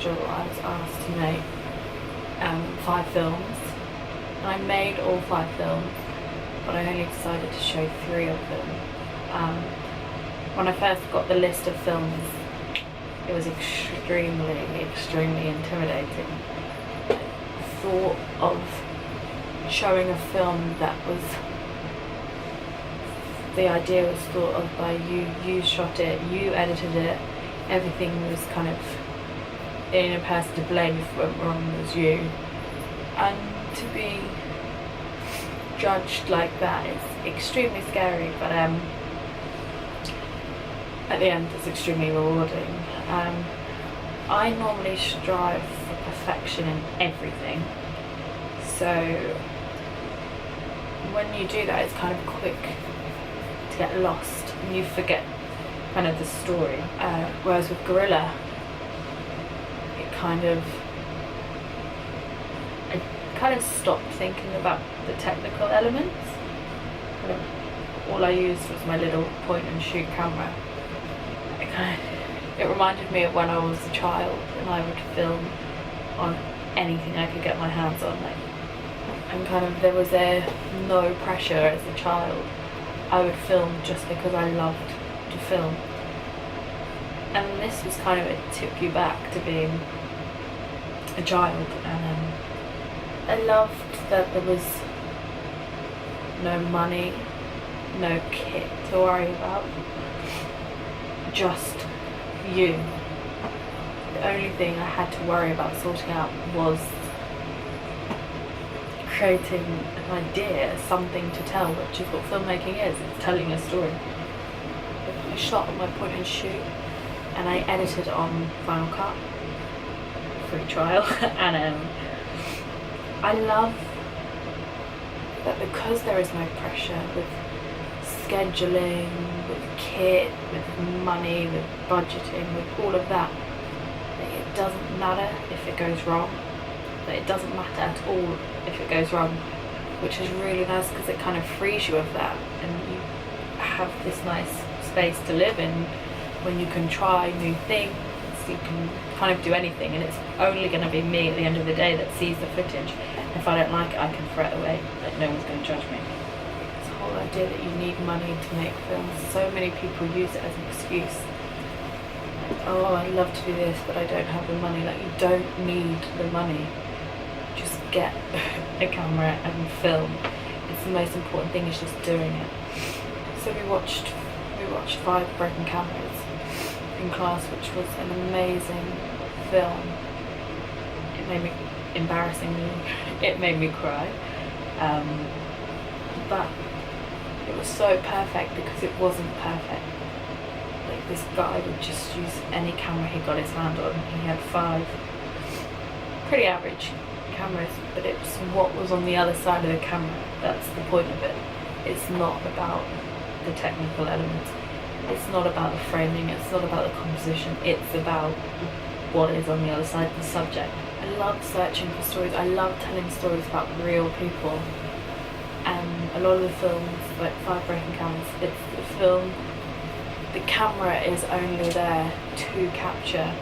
schedule, I was asked to make 5 films, and I made all 5 films, but I only decided to show 3 of them. When I first got the list of films, it was extremely intimidating. The thought of showing a film that was, the idea was thought of by you shot it, you edited it, everything was kind of, the only person to blame if it went wrong was you. And to be judged like that is extremely scary, but at the end it's extremely rewarding. I normally strive for perfection in everything, so when you do that, it's kind of quick to get lost and you forget kind of the story. Whereas with Guerrilla, I kind of stopped thinking about the technical elements. All I used was my little point and shoot camera. It reminded me of when I was a child and I would film on anything I could get my hands on. And there was no pressure as a child. I would film just because I loved to film. And this was kind of, it took you back to being a child, and I loved that there was no money, no kit to worry about, just you. The only thing I had to worry about sorting out was creating an idea, something to tell, which is what filmmaking is. It's telling a story. I shot on my point and shoot, and I edited on Final Cut, free trial, and I love that because there is no pressure with scheduling, with kit, with money, with budgeting, with all of that, it doesn't matter if it goes wrong, that it doesn't matter at all if it goes wrong, which is really nice because it kind of frees you of that, and you have this nice space to live in when you can try new things, you can kind of do anything, and it's only going to be me at the end of the day that sees the footage. If I don't like it, I can throw it away, like no one's going to judge me. It's the whole idea that you need money to make films. So many people use it as an excuse. Like, oh, I'd love to do this, but I don't have the money. Like, you don't need the money. Just get a camera and film. It's the most important thing, is just doing it. So we watched 5 Broken Cameras in class, which was an amazing film. It made me, embarrassingly, it made me cry, but it was so perfect because it wasn't perfect. Like, this guy would just use any camera he got his hand on. He had 5 pretty average cameras, but it's what was on the other side of the camera. That's the point of it. It's not about the technical elements. It's not about the framing, it's not about the composition, it's about what is on the other side of the subject. I love searching for stories, I love telling stories about real people, and a lot of the films, like 5 Broken Cameras, it's the film, the camera is only there to capture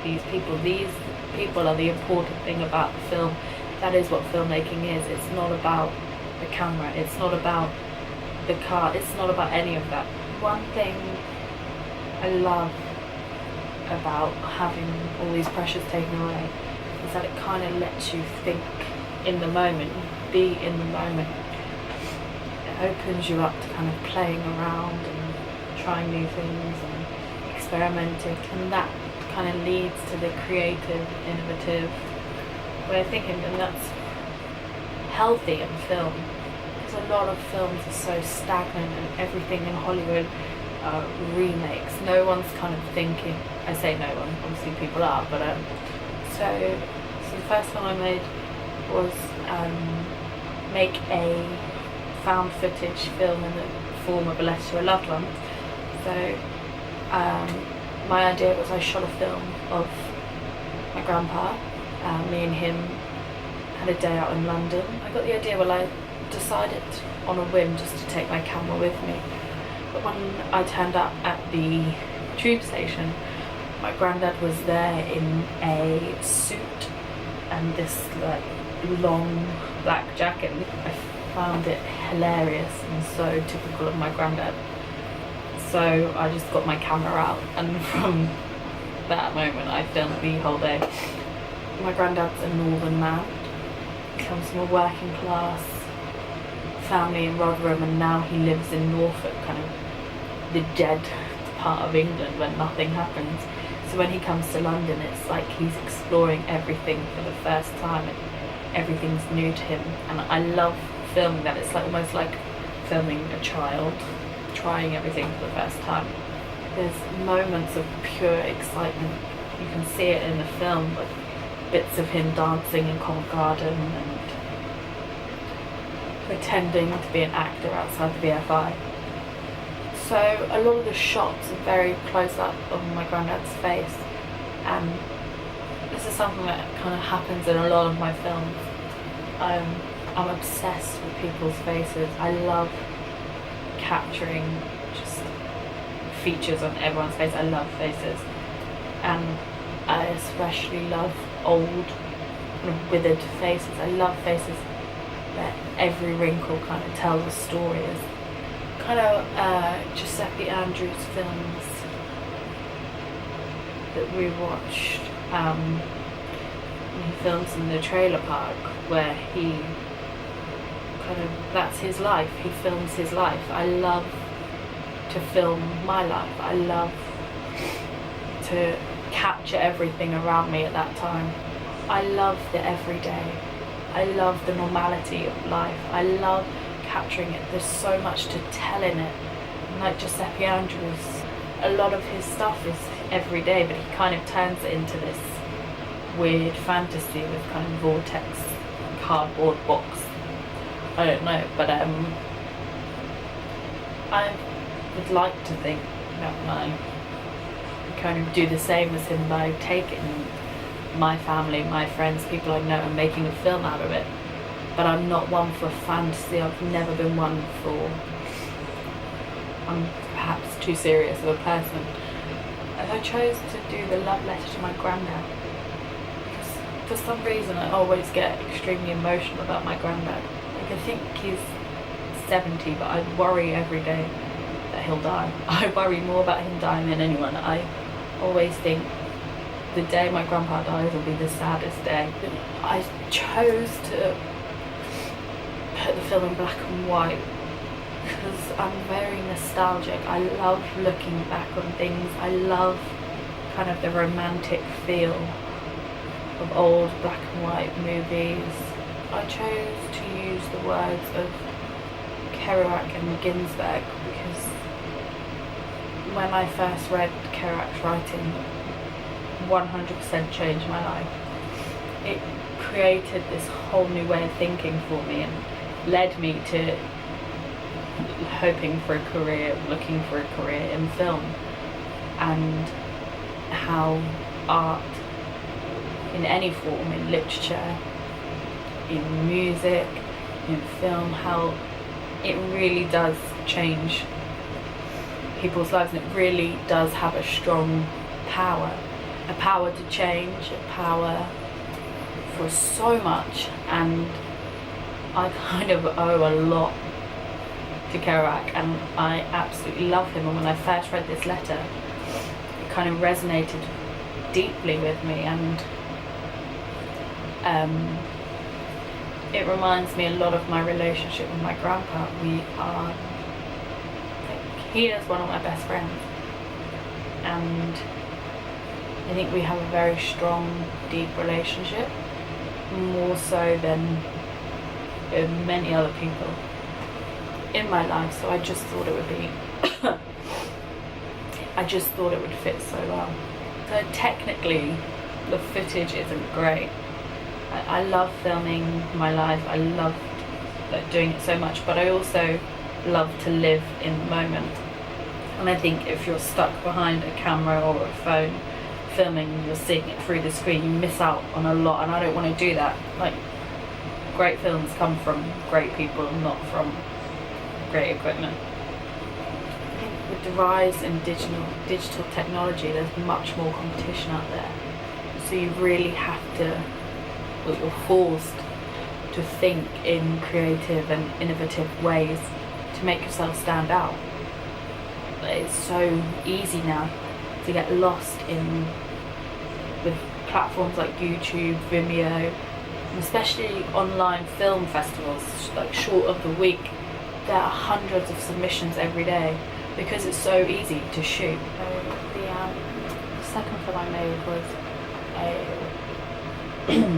these people. These people are the important thing about the film. That is what filmmaking is. It's not about the camera, it's not about the car, it's not about any of that. One thing I love about having all these pressures taken away is that it kind of lets you think in the moment, be in the moment. It opens you up to kind of playing around and trying new things and experimenting, and that kind of leads to the creative, innovative way of thinking, and that's healthy in film. A lot of films are so stagnant, and everything in Hollywood remakes. No one's kind of thinking, I say no one, obviously people are, but so the first one I made was make a found footage film in the form of a letter to a loved one. So my idea was, I shot a film of my grandpa. Me and him had a day out in London. I got the idea, well, I decided on a whim just to take my camera with me, but when I turned up at the tube station, My granddad was there in a suit and this like long black jacket. I found it hilarious and so typical of my granddad. So I just got my camera out, and from that moment I filmed the whole day. My granddad's a northern man. He comes from a working class family in Rotherham, and now he lives in Norfolk, kind of the dead part of England where nothing happens. So when he comes to London, it's like he's exploring everything for the first time, and everything's new to him. And I love filming that. It's like almost like filming a child trying everything for the first time. There's moments of pure excitement. You can see it in the film, like bits of him dancing in Covent Garden and pretending to be an actor outside the BFI. So a lot of the shots are very close up of my granddad's face, and this is something that kind of happens in a lot of my films. I'm obsessed with people's faces. I love capturing just features on everyone's face. I love faces, and I especially love old, kind of withered faces. I love faces where every wrinkle kind of tells a story. It's kind of Giuseppe Andrews films that we watched. He films in the trailer park where he kind of, that's his life. He films his life. I love to film my life. I love to capture everything around me at that time. I love the everyday. I love the normality of life. I love capturing it. There's so much to tell in it. And like Giuseppe Andrews, a lot of his stuff is everyday, but he kind of turns it into this weird fantasy with kind of vortex cardboard box. I don't know, but I would like to think that I kind of do the same as him by taking my family, my friends, people I know, and making a film out of it. But I'm not one for fantasy. I've never been one for, I'm perhaps too serious of a person. I chose to do the love letter to my granddad because for some reason I always get extremely emotional about my granddad. Like, I think he's 70, but I worry every day that he'll die. I worry more about him dying than anyone. I always think the day my grandpa dies will be the saddest day. I chose to put the film in black and white because I'm very nostalgic. I love looking back on things. I love kind of the romantic feel of old black and white movies. I chose to use the words of Kerouac and Ginsberg because when I first read Kerouac's writing, 100% changed my life. It created this whole new way of thinking for me and led me to hoping for a career, looking for a career in film, and how art in any form, in literature, in music, in film, how it really does change people's lives, and it really does have a strong power. A power to change, a power for so much, and I kind of owe a lot to Kerouac, and I absolutely love him. And when I first read this letter, it kind of resonated deeply with me, and it reminds me a lot of my relationship with my grandpa. He is one of my best friends, and I think we have a very strong, deep relationship, more so than many other people in my life. So I just thought it would be, I just thought it would fit so well. So technically, the footage isn't great. I love filming my life. I love doing it so much, but I also love to live in the moment. And I think if you're stuck behind a camera or a phone filming, you're seeing it through the screen, you miss out on a lot, and I don't want to do that. Like, great films come from great people, not from great equipment. I think with the rise in digital technology, there's much more competition out there. So you really have to, or you're forced to think in creative and innovative ways to make yourself stand out. It's so easy now to get lost in with platforms like YouTube, Vimeo, and especially online film festivals, like short of the week. There are hundreds of submissions every day because it's so easy to shoot. So the second film I made was a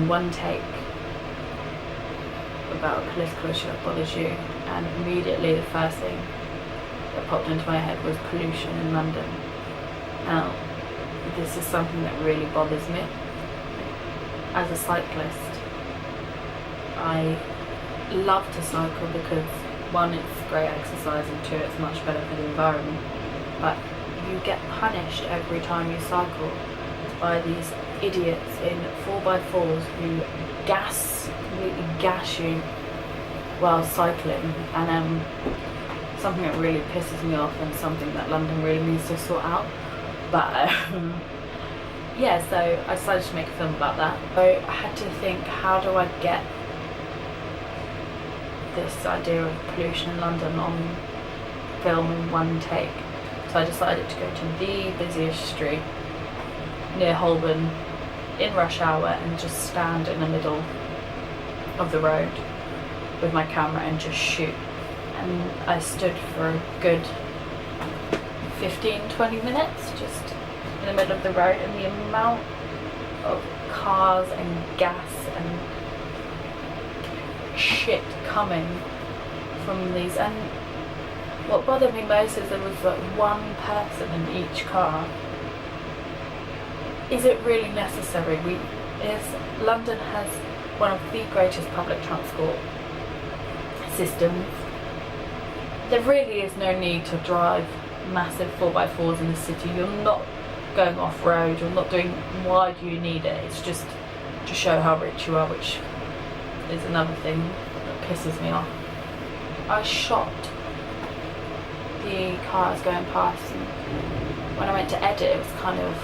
one take about a political issue that bothers you, and immediately the first thing that popped into my head was pollution in London. Now, this is something that really bothers me. As a cyclist, I love to cycle because one, it's great exercise, and two, it's much better for the environment. But you get punished every time you cycle by these idiots in 4x4s who completely gas you while cycling, and something that really pisses me off and something that London really needs to sort out. But yeah, so I decided to make a film about that. So I had to think, how do I get this idea of pollution in London on film in one take? So I decided to go to the busiest street near Holborn in rush hour and just stand in the middle of the road with my camera and just shoot. And I stood for a good 15-20 minutes just in the middle of the road, and the amount of cars and gas and shit coming from these, and what bothered me most is there was like one person in each car. Is it really necessary? London has one of the greatest public transport systems. There really is no need to drive massive 4x4s in the city. You're not going off-road, you're not doing, why do you need it? It's just to show how rich you are, which is another thing that pisses me off. I shot the cars going past, and when I went to edit, it was kind of,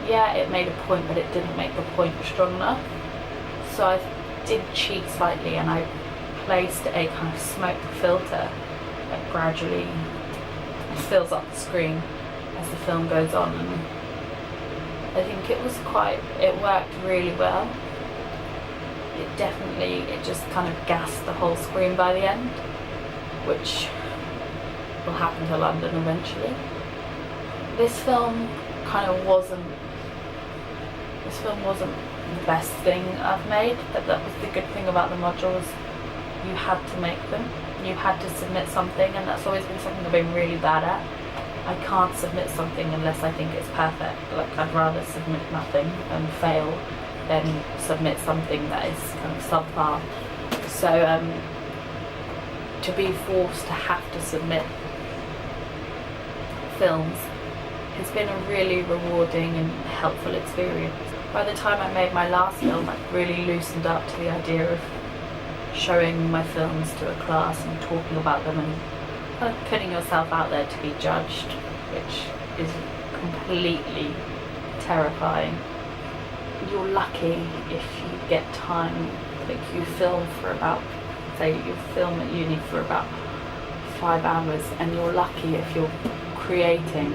yeah, it made a point, but it didn't make the point strong enough. So I did cheat slightly, and I placed a kind of smoke filter that gradually fills up the screen as the film goes on, and I think it worked really well. It just kind of gassed the whole screen by the end, which will happen to London eventually. This film wasn't the best thing I've made, but that was the good thing about the modules. You had to make them, you had to submit something, and that's always been something I've been really bad at. I can't submit something unless I think it's perfect. Like, I'd rather submit nothing and fail than submit something that is kind of subpar. So to be forced to have to submit films has been a really rewarding and helpful experience. By the time I made my last film, I'd really loosened up to the idea of showing my films to a class and talking about them and kind of putting yourself out there to be judged, which is completely terrifying. You're lucky if you get time, like you film for about, say you film at uni for about 5 hours, and you're lucky if you're creating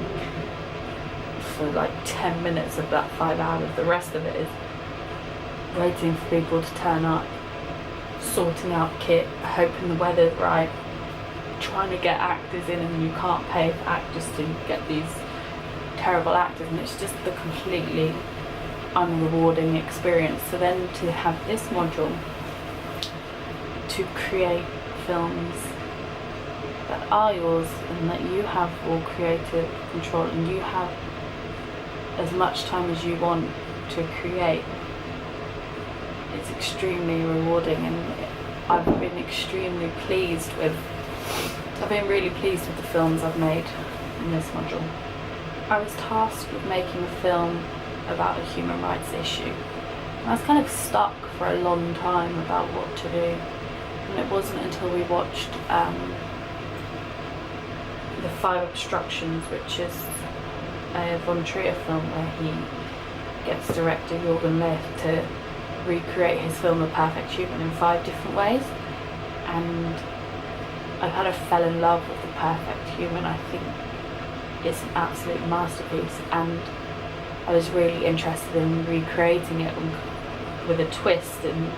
for like 10 minutes of that 5 hours. The rest of it is waiting for people to turn up, sorting out kit, hoping the weather's right, trying to get actors in, and you can't pay for actors to get these terrible actors, and it's just the completely unrewarding experience. So then to have this module to create films that are yours and that you have all creative control and you have as much time as you want to create, it's extremely rewarding, and I've been really pleased with the films I've made in this module. I was tasked with making a film about a human rights issue, and I was kind of stuck for a long time about what to do, and it wasn't until we watched The Five Obstructions, which is a Von Trier film where he gets director Jorgen Licht to recreate his film A Perfect Human in 5 different ways, and I kind of fell in love with The Perfect Human. I think it's an absolute masterpiece, and I was really interested in recreating it with a twist and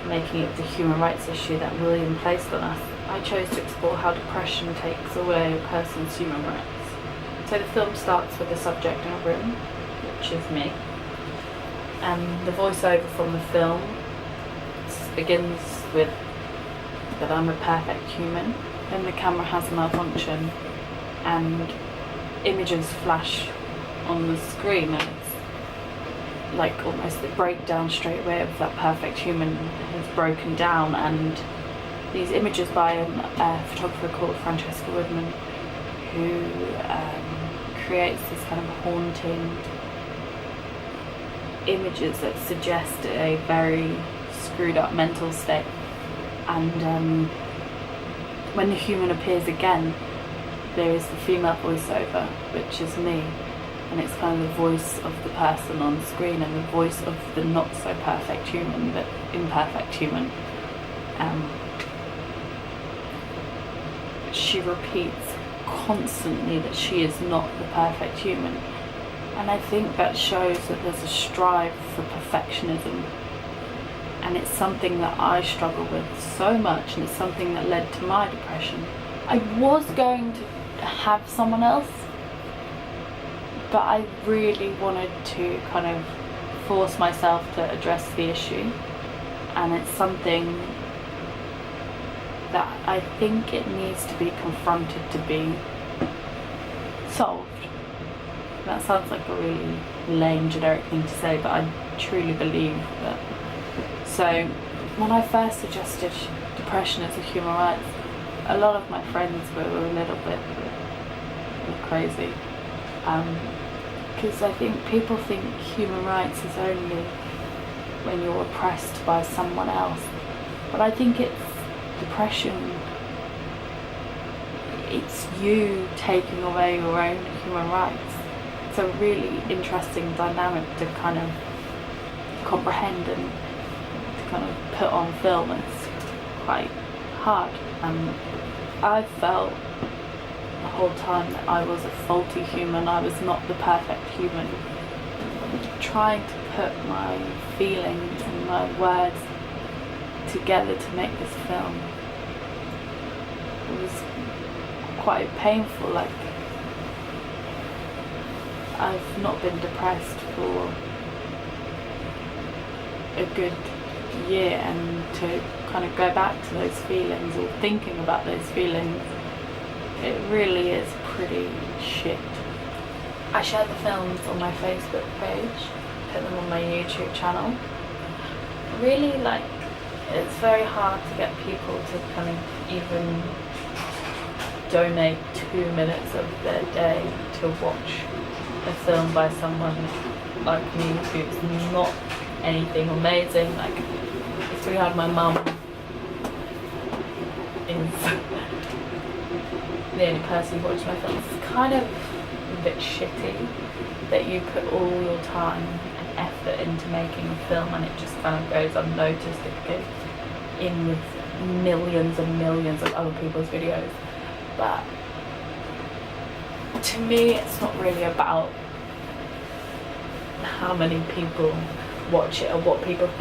making it the human rights issue that William placed on us. I chose to explore how depression takes away a person's human rights. So the film starts with the subject in a room, which is me, and the voiceover from the film begins with that I'm a perfect human. Then the camera has a malfunction and images flash on the screen, and it's like almost the breakdown straight away of that perfect human has broken down, and these images by a photographer called Francesca Woodman, who creates this kind of haunting images that suggest a very screwed up mental state. And when the human appears again, there is the female voiceover, which is me, and it's kind of the voice of the person on screen and the voice of the not so perfect human, the imperfect human. She repeats constantly that she is not the perfect human, and I think that shows that there's a strive for perfectionism, and it's something that I struggle with so much, and it's something that led to my depression. I was going to have someone else, but I really wanted to kind of force myself to address the issue, and it's something that I think it needs to be confronted to be solved. That sounds like a really lame, generic thing to say, but I truly believe that. So when I first suggested depression as a human rights, a lot of my friends were a little bit crazy, because I think people think human rights is only when you're oppressed by someone else, but I think it's depression, it's you taking away your own human rights. It's a really interesting dynamic to kind of comprehend and to kind of put on film. It's quite hard. I felt the whole time that I was a faulty human, I was not the perfect human. Trying to put my feelings and my words together to make this film was quite painful. Like, I've not been depressed for a good year, and to kind of go back to those feelings or thinking about those feelings, it really is pretty shit. I share the films on my Facebook page, put them on my YouTube channel. Really, like, it's very hard to get people to kind of even donate 2 minutes of their day to watch a film by someone like me who's not anything amazing. Like, it's really hard. My mum is the only person who watches my films. It's kind of a bit shitty that you put all your time and effort into making a film and it just kind of goes unnoticed. It goes in with millions and millions of other people's videos. But to me, it's not really about how many people watch it or what people think.